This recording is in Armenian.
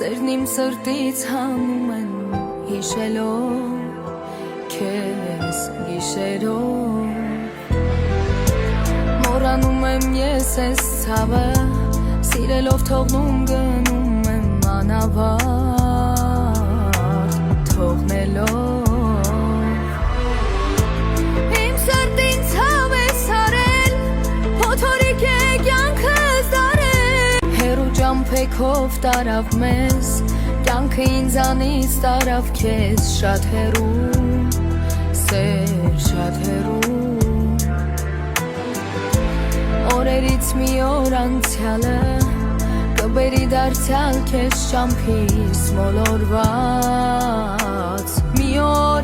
Սերն իմ սրտից հանում են հիշելով քեզ գիշերով Մոռանում եմ ես ես ցավը Սիրելով թողնում գնում եմ անավարտ թողնելով Իմ սրտին ցավ ես արել Փոթորիկ է կյանքս դարել Հեռու ճամփեքով տարավ մեզ Կյանքը ինձանից տարավ քեզ շատ հեռու Սեր շատ հեռու Օրերից մի օր անցյալը Կբերի դարձյալ քեզ ճամփիս մոլորված Մի օր